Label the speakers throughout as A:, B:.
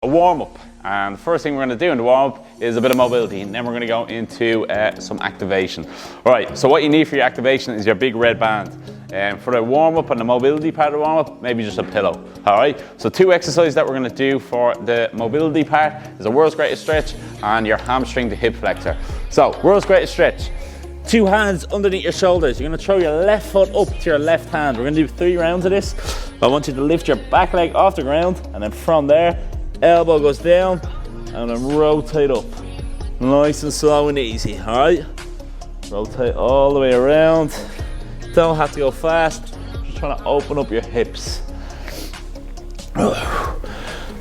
A: warm-up. And the first thing we're going to do in the warm-up is a bit of mobility, and then we're going to go into some activation. All right, so what you need for your activation is your big red band. For the warm-up and the mobility part of the warm-up, maybe just a pillow. All right, so 2 exercises that we're going to do for the mobility part is a world's greatest stretch and your hamstring to hip flexor. So, world's greatest stretch. 2 hands underneath your shoulders. You're going to throw your left foot up to your left hand. We're going to do 3 rounds of this. I want you to lift your back leg off the ground, and then from there, elbow goes down, and then rotate up. Nice and slow and easy, all right? Rotate all the way around. Don't have to go fast. Just trying to open up your hips.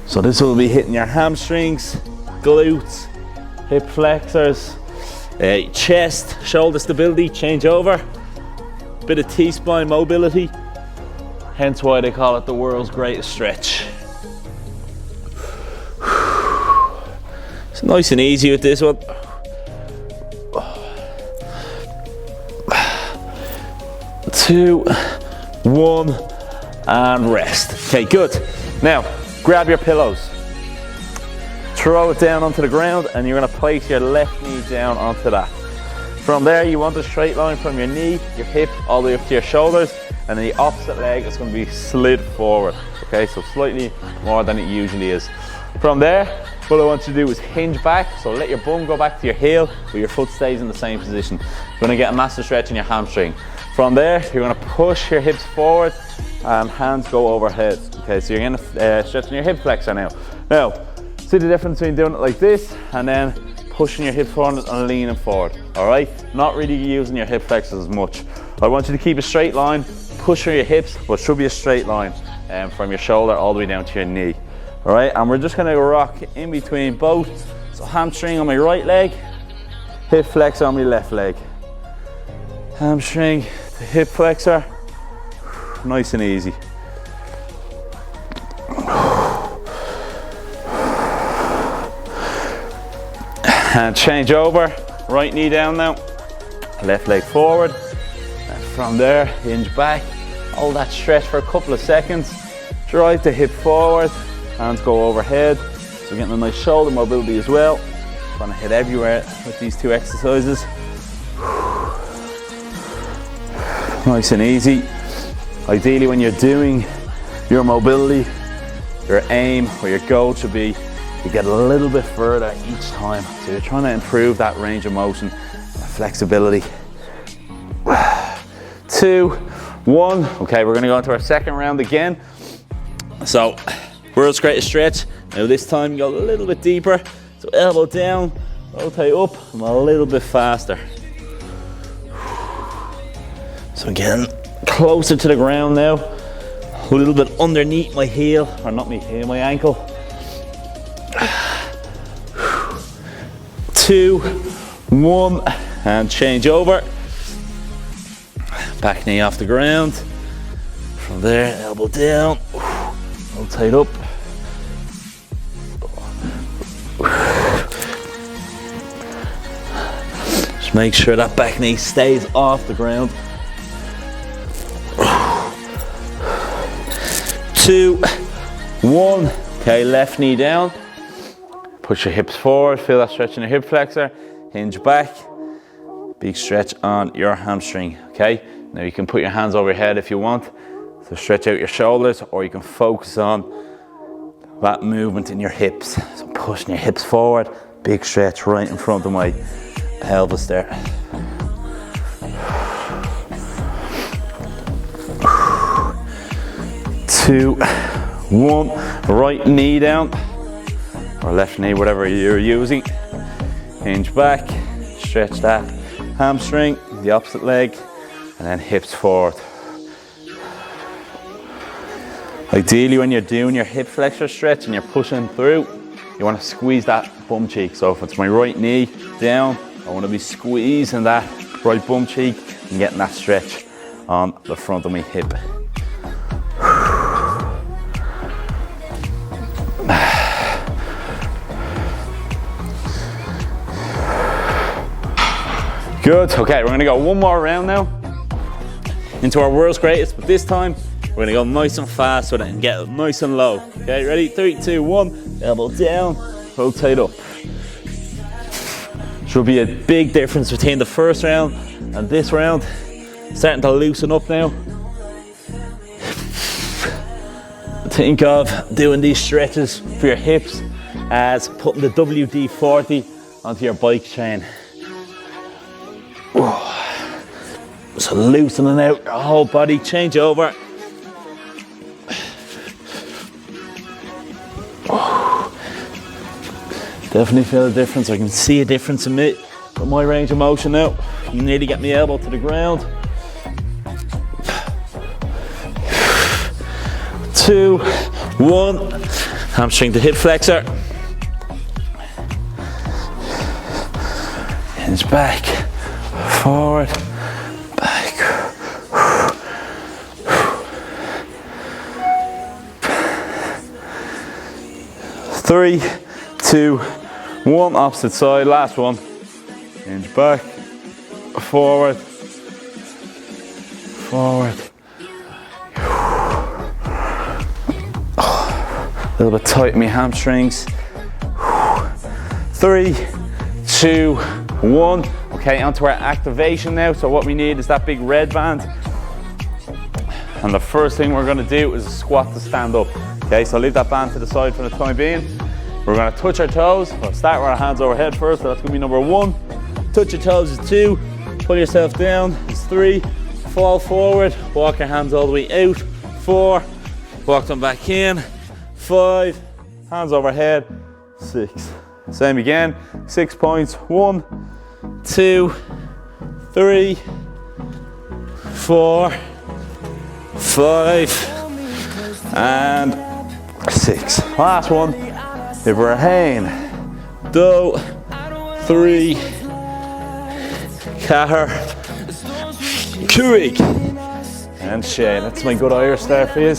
A: So this will be hitting your hamstrings, glutes, hip flexors, chest, shoulder stability, change over. Bit of T-spine mobility. Hence why they call it the world's greatest stretch. It's nice and easy with this one. 2, 1, and rest. Okay, good. Now, grab your pillows. Throw it down onto the ground, and you're gonna place your left knee down onto that. From there, you want a straight line from your knee, your hip, all the way up to your shoulders, and then the opposite leg is gonna be slid forward. Okay, so slightly more than it usually is. From there, what I want you to do is hinge back, so let your bum go back to your heel, but your foot stays in the same position. You're gonna get a massive stretch in your hamstring. From there, you're gonna push your hips forward and hands go overhead. Okay, so you're gonna stretch in your hip flexor now. Now, see the difference between doing it like this and then pushing your hips forward and leaning forward, all right? Not really using your hip flexors as much. I want you to keep a straight line, pushing your hips, but it should be a straight line from your shoulder all the way down to your knee. All right, and we're just gonna rock in between both. So hamstring on my right leg, hip flexor on my left leg. Hamstring to hip flexor, nice and easy. And change over, right knee down now, left leg forward. And from there, hinge back, hold that stretch for a couple of seconds. Drive the hip forward. Hands go overhead, so we're getting a nice shoulder mobility as well. Trying to hit everywhere with these 2 exercises. Nice and easy. Ideally, when you're doing your mobility, your aim or your goal should be to get a little bit further each time. So you're trying to improve that range of motion, flexibility. 2, 1. Okay, we're gonna go into our second round again. So, world's greatest stretch. Now this time go a little bit deeper. So elbow down, rotate up, and a little bit faster. So again, closer to the ground now. A little bit underneath my heel, or not my heel, my ankle. 2, 1, and change over. Back knee off the ground. From there, elbow down, rotate up. Just make sure that back knee stays off the ground. 2, 1. Okay, left knee down. Push your hips forward, feel that stretch in your hip flexor. Hinge back. Big stretch on your hamstring, okay? Now you can put your hands over your head if you want. So stretch out your shoulders, or you can focus on that movement in your hips. So pushing your hips forward, big stretch right in front of my pelvis there. 2, 1, right knee down, or left knee, whatever you're using. Hinge back, stretch that hamstring, the opposite leg, and then hips forward. Ideally, when you're doing your hip flexor stretch and you're pushing through, you want to squeeze that bum cheek. So if it's my right knee down, I want to be squeezing that right bum cheek and getting that stretch on the front of my hip. Good, okay, we're gonna go one more round now into our world's greatest, but this time We're gonna go nice and fast with it and get it nice and low. Okay, ready? 3, 2, 1. Elbow down, rotate up. Should be a big difference between the first round and this round. Starting to loosen up now. Think of doing these stretches for your hips as putting the WD-40 onto your bike chain. So loosening out your whole body, change over. Definitely feel a difference. I can see a difference in me with my range of motion now. You need to get my elbow to the ground. 2, 1. Hamstring to hip flexor. Hinge back, forward, back. 3, 2, 1. Opposite side, last one. Hinge back, forward, forward. A little bit tight in my hamstrings. 3, 2, 1. Okay, onto our activation now. So what we need is that big red band. And the first thing we're gonna do is a squat to stand up. Okay, so leave that band to the side for the time being. We're gonna touch our toes. We'll start with our hands overhead first, so that's gonna be number 1. Touch your toes is 2. Pull yourself down is 3. Fall forward, walk your hands all the way out. 4, walk them back in. 5, hands overhead. 6, same again. 6 points. 1, 2, 3, 4, 5, and 6. Last one. Ibrahim, Do, 3, Cahir, Kuig, and Shay. That's my good Irish there for you.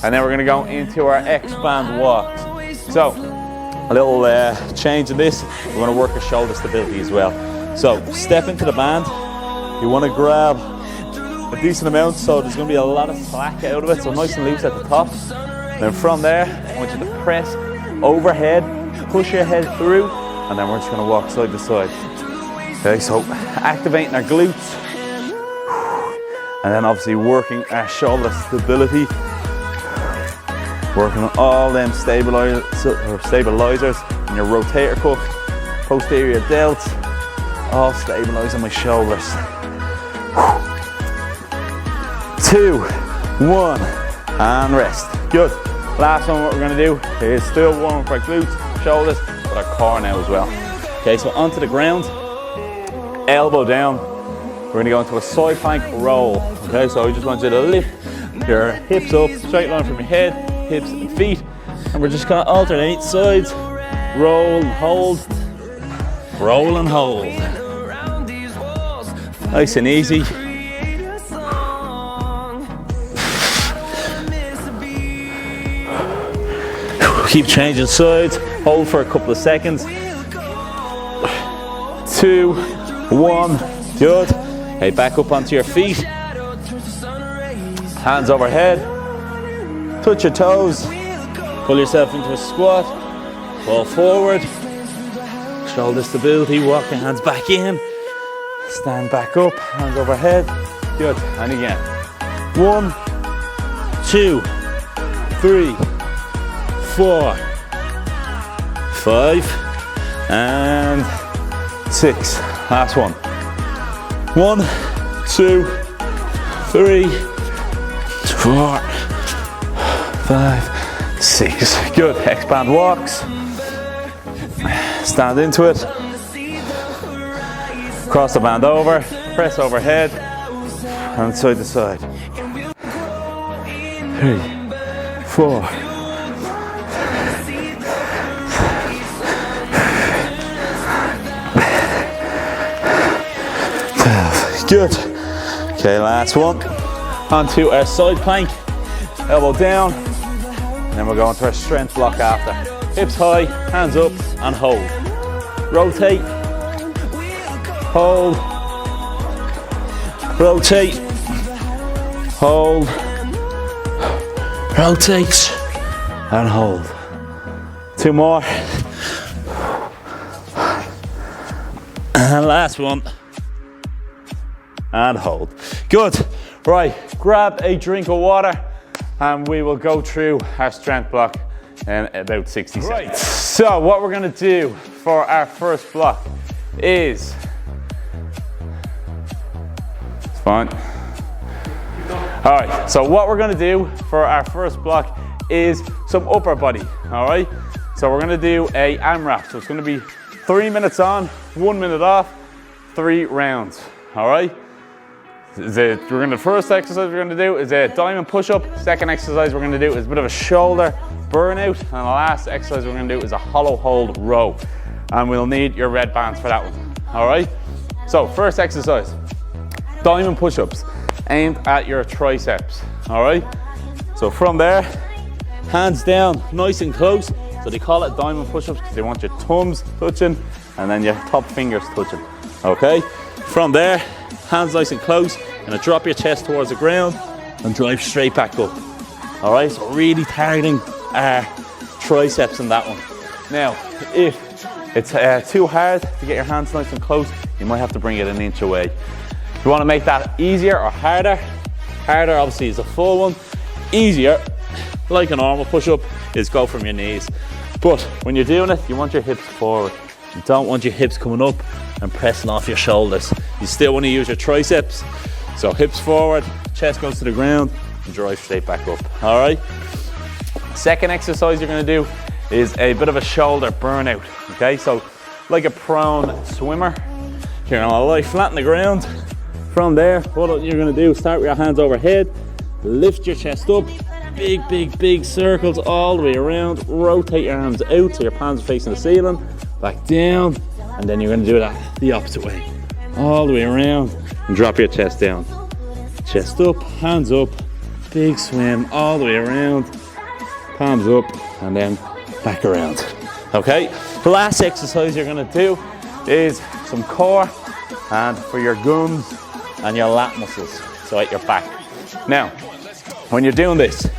A: And then we're going to go into our X-band walks. So, a little change in this. We're going to work our shoulder stability as well. So, step into the band. You want to grab a decent amount, so there's going to be a lot of slack out of it, so nice and loose at the top. Then from there, I want you to press overhead, push your head through, and then we're just going to walk side to side. Okay, so activating our glutes, and then obviously working our shoulder stability, working on all them stabilizers in your rotator cuff, posterior delts, all stabilizing my shoulders. 2, 1, and rest. Good. Last one, what we're going to do is still warm up our glutes, shoulders, but our core now as well. Okay, so onto the ground, elbow down. We're going to go into a side plank roll. Okay, so I just want you to lift your hips up, straight line from your head, hips and feet, and we're just going to alternate sides, roll and hold, roll and hold. Nice and easy. Keep changing sides, hold for a couple of seconds. 2, 1, good. Okay, back up onto your feet. Hands overhead. Touch your toes. Pull yourself into a squat. Fall forward. Shoulder stability, walk your hands back in. Stand back up, hands overhead. Good, and again. 1, 2, 3, 4, 5, and 6. Last one. 1, 2, 3, 4, 5, 6. Good. X-band walks. Stand into it. Cross the band over. Press overhead. And side to side. 3, 4. Good. Okay, last one. Onto our side plank. Elbow down. And then we'll go into our strength block after. Hips high, hands up, and hold. Rotate. Hold. Rotate. Hold. rotate, and hold. 2 more. And last one. And hold. Good. Right, grab a drink of water and we will go through our strength block in about 60 seconds. Right, so what we're gonna do for our first block is, it's fine. All right, so what we're gonna do for our first block is some upper body, all right? So we're gonna do a AMRAP. So it's gonna be 3 minutes on, 1 minute off, 3 rounds, all right? The first exercise we're gonna do is a diamond push-up. Second exercise we're gonna do is a bit of a shoulder burnout. And the last exercise we're gonna do is a hollow hold row. And we'll need your red bands for that one, all right? So first exercise, diamond push-ups aimed at your triceps, all right? So from there, hands down, nice and close. So they call it diamond push-ups because they want your thumbs touching and then your top fingers touching, okay? From there, hands nice and close, gonna drop your chest towards the ground and drive straight back up. All right, so really targeting our triceps in that one. Now, if it's too hard to get your hands nice and close, you might have to bring it an inch away. If you wanna make that easier or harder, harder obviously is a full one. Easier, like a normal push-up, is go from your knees. But when you're doing it, you want your hips forward. You don't want your hips coming up and pressing off your shoulders. You still want to use your triceps. So hips forward, chest goes to the ground, and drive straight back up, all right? Second exercise you're gonna do is a bit of a shoulder burnout, okay? So like a prone swimmer, you're gonna lie flat on the ground. From there, what you're gonna do, start with your hands overhead, lift your chest up, big, big, big circles all the way around, rotate your arms out so your palms are facing the ceiling, back down, and then you're gonna do that the opposite way. All the way around, and drop your chest down. Chest up, hands up, big swim, all the way around, palms up, and then back around. Okay, the last exercise you're gonna do is some core, and for your gums and your lat muscles, so at your back. Now, when you're doing this,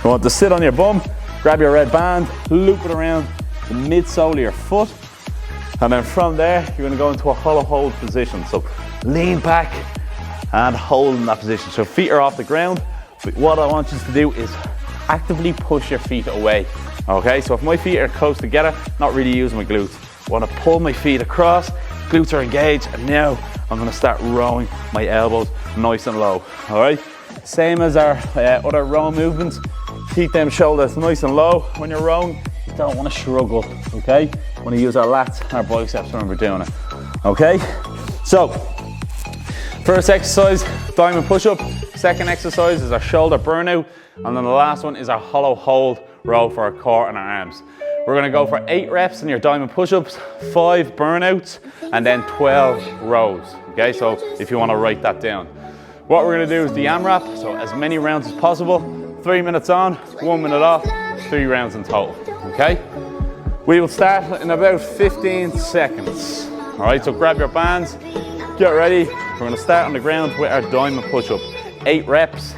A: you want to sit on your bum, grab your red band, loop it around the midsole of your foot, and then from there, you're gonna go into a hollow hold position. So lean back and hold in that position. So feet are off the ground, but what I want you to do is actively push your feet away. Okay, so if my feet are close together, not really using my glutes, I wanna pull my feet across, glutes are engaged, and now I'm gonna start rowing my elbows nice and low, all right? Same as our other row movements, keep them shoulders nice and low. When you're rowing, you don't wanna shrug up, okay? You wanna use our lats and our biceps when we're doing it, okay? So, first exercise, diamond push-up. Second exercise is our shoulder burnout. And then the last one is our hollow hold row for our core and our arms. We're gonna go for 8 reps in your diamond push-ups, 5 burnouts, and then 12 rows, okay? So if you wanna write that down. What we're gonna do is the AMRAP, so as many rounds as possible, 3 minutes on, 1 minute off, 3 rounds in total, okay? We will start in about 15 seconds. All right, so grab your bands, get ready. We're gonna start on the ground with our diamond push-up. 8 reps.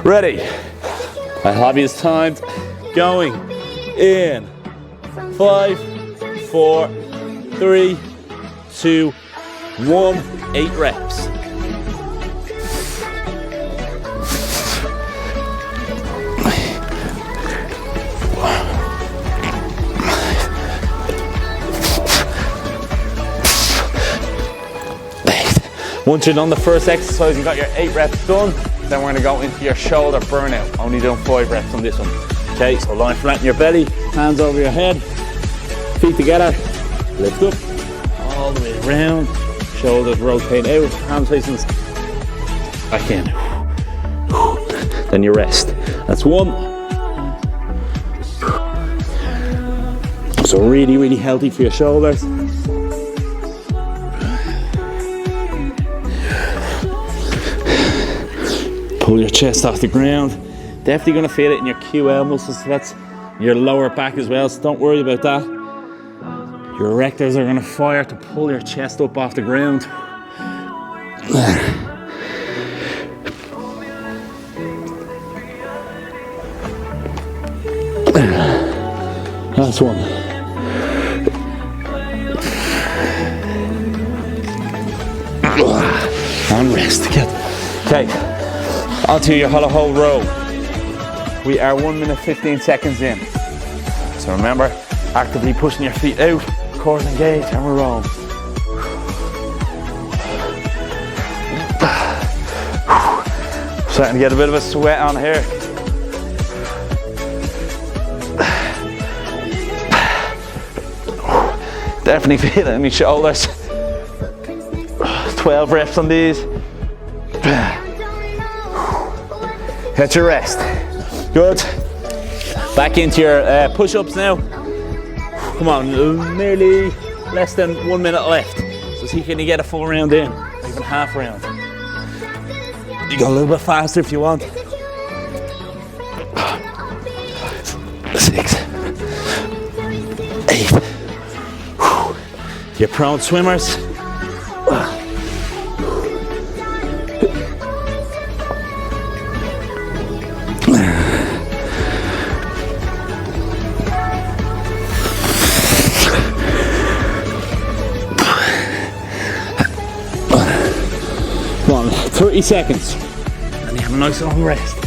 A: Ready. I have you timed. Going in 5, 4, 3, 2, 1. 8 reps. Once you're done the first exercise, you got your 8 reps done, then we're gonna go into your shoulder burnout. Only doing 5 reps on this one. Okay, so lie flat in your belly, hands over your head, feet together, lift up, all the way around, shoulders rotate out, hands facing back in. Then you rest. That's 1. So really, really healthy for your shoulders. Pull your chest off the ground. Definitely gonna feel it in your QL muscles, so that's your lower back as well, so don't worry about that. Your erectors are gonna fire to pull your chest up off the ground. Last one. And rest. Good. Okay, onto your hollow hold row. We are 1 minute 15 seconds in. So remember, actively pushing your feet out, core engaged, and we're rolling. Starting to get a bit of a sweat on here. Definitely feel it in my shoulders. 12 reps on these. Get your rest. Good. Back into your push-ups now. Come on, nearly less than 1 minute left. So see, can you get a full round in, even half round? You go a little bit faster if you want. 6, 8. You're prone swimmers. Come on, 30 seconds. And you have a nice long rest.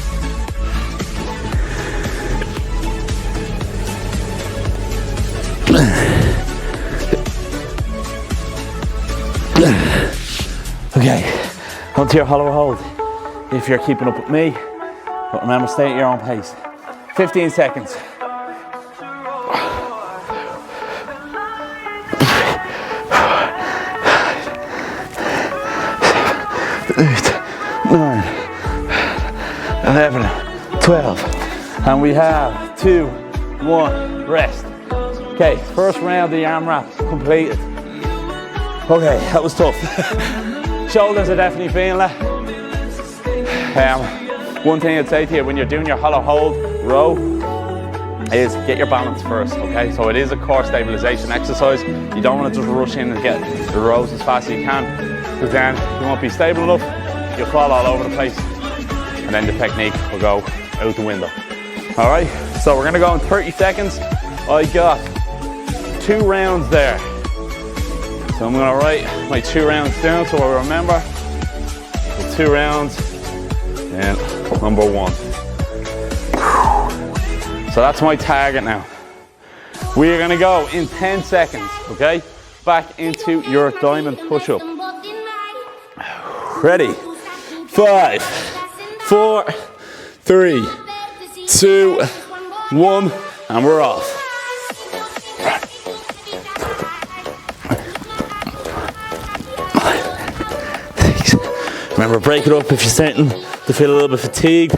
A: Okay, onto your hollow hold. If you're keeping up with me, but remember, stay at your own pace. 15 seconds. 8, 9, 11, 12, and we have 2, 1, rest. Okay, first round of the arm wrap completed. Okay, that was tough. Shoulders are definitely feeling it. One thing I'd say to you when you're doing your hollow hold row is get your balance first, okay? So it is a core stabilization exercise. You don't want to just rush in and get the rows as fast as you can, because then you won't be stable enough, you'll fall all over the place, and then the technique will go out the window. All right, so we're gonna go in 30 seconds. I got 2 rounds there. So I'm gonna write my 2 rounds down so I remember. So 2 rounds and number 1. So that's my target now. We are gonna go in 10 seconds, okay? Back into your diamond push-up. Ready? 5, 4, 3, 2, 1, and we're off. Remember, break it up if you're starting to feel a little bit fatigued.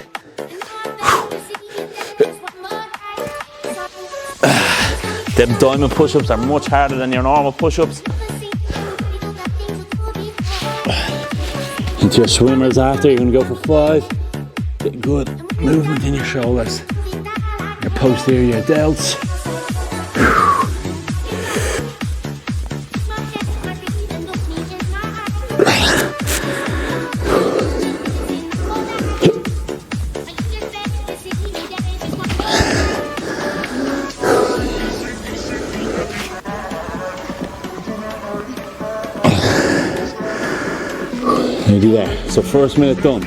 A: Them diamond push-ups are much harder than your normal push-ups. Into your swimmers after, you're gonna go for 5. Get good movement in your shoulders, your posterior delts. Nearly there. So first minute done.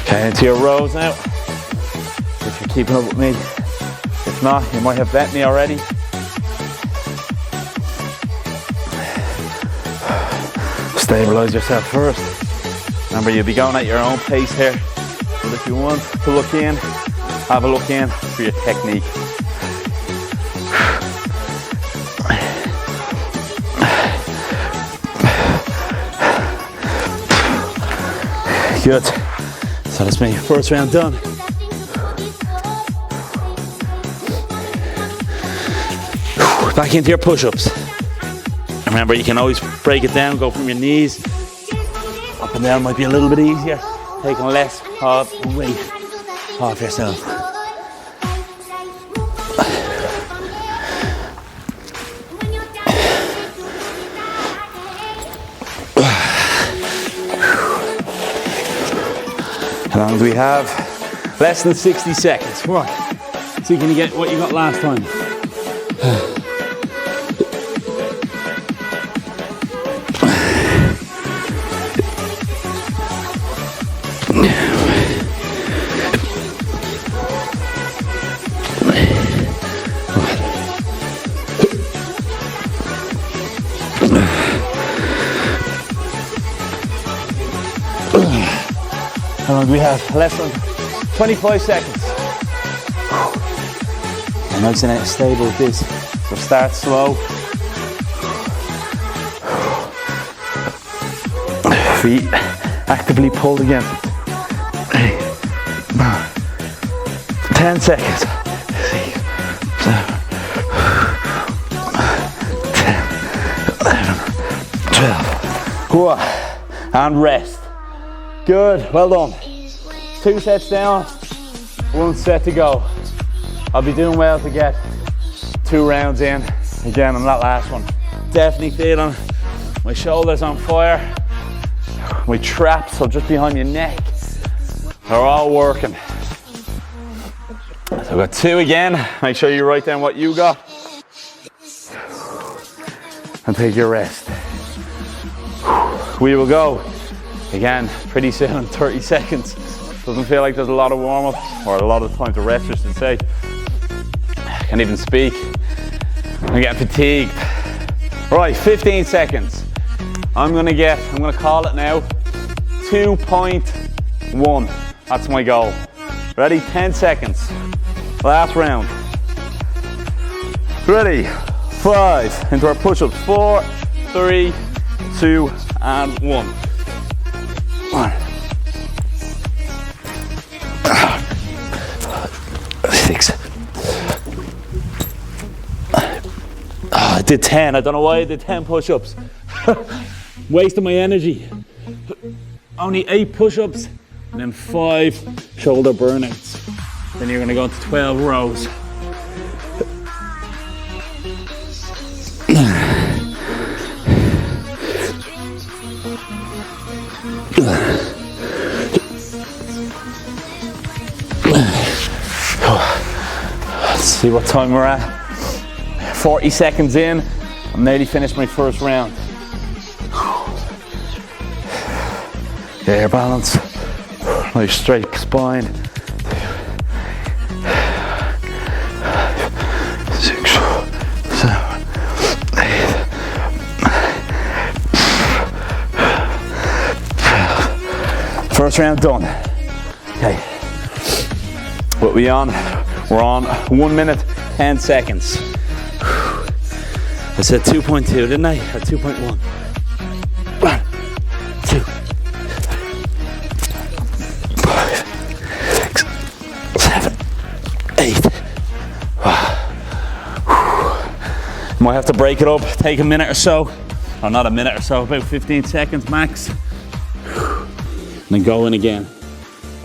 A: Okay, into your rows now. If you're keeping up with me. If not, you might have bet me already. Stabilize yourself first. Remember, you'll be going at your own pace here. But if you want to look in, have a look in for your technique. Good. So that's me. First round done. Back into your push-ups. Remember, you can always break it down, go from your knees. Up and down might be a little bit easier. Taking less of the weight off yourself. How long do we have? Less than 60 seconds. Come on. See if you can get what you got last time. How long do we have? Less than 25 seconds. I'm nice and stable with this. So start slow. Feet actively pulled against it. 10 seconds. 7, 10, 11, 12. Go on. And rest. Good, well done. 2 sets down, 1 set to go. I'll be doing well to get 2 rounds in. Again on that last one. Definitely feeling my shoulders on fire. My traps are just behind your neck. They're all working. So I've got 2 again. Make sure you write down what you got. And take your rest. We will go. Again, pretty soon, 30 seconds. Doesn't feel like there's a lot of warm-up or a lot of time to rest, I should say. Can't even speak. I'm getting fatigued. Right, 15 seconds. I'm gonna call it now. 2.1. That's my goal. Ready? 10 seconds. Last round. Ready? 5. Into our push-ups. 4, 3, 2, and 1. 1. 6. I did 10. I don't know why I did 10 push-ups. Wasting my energy. Only 8 push-ups and then 5 shoulder burnouts. Then you're gonna go into 12 rows. Let's see what time we're at. 40 seconds in. I'm nearly finished my first round. Air balance. Nice straight spine. 6, 7, 8. First round done. Okay. What we on? We're on 1 minute, 10 seconds. I said 2.2, didn't I? Or 2.1. 1, 2, 5, 6, 7, 8. Might have to break it up, take a minute or so. Or not a minute or so, about 15 seconds max. And then go in again.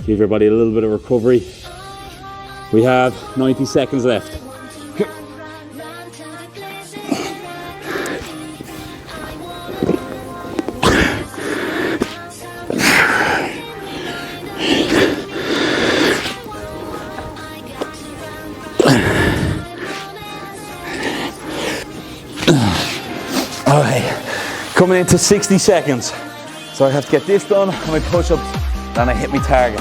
A: Give your body a little bit of recovery. We have 90 seconds left. Okay, coming into 60 seconds. So I have to get this done, my push-ups, then I hit my target.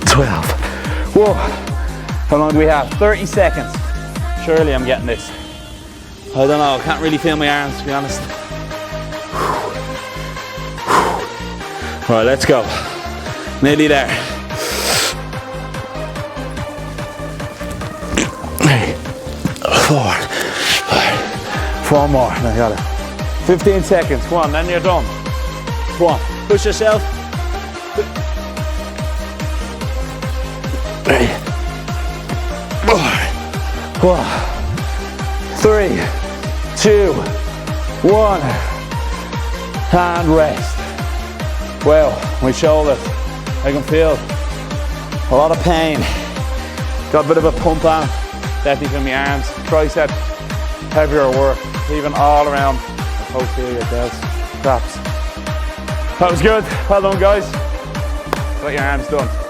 A: 12. Whoa. How long do we have? 30 seconds. Surely I'm getting this. I don't know, I can't really feel my arms, to be honest. All right, let's go. Nearly there. 3, 4, 5. 4 more, I got it. 15 seconds, come on, then you're done. Come on, push yourself. 3, 4, 3, 2, 1, and rest. Wow, my shoulder, I can feel a lot of pain. Got a bit of a pump on, definitely from my arms, tricep, heavier work, even all around the posterior delts, traps. That was good, well done guys. Got your arms done.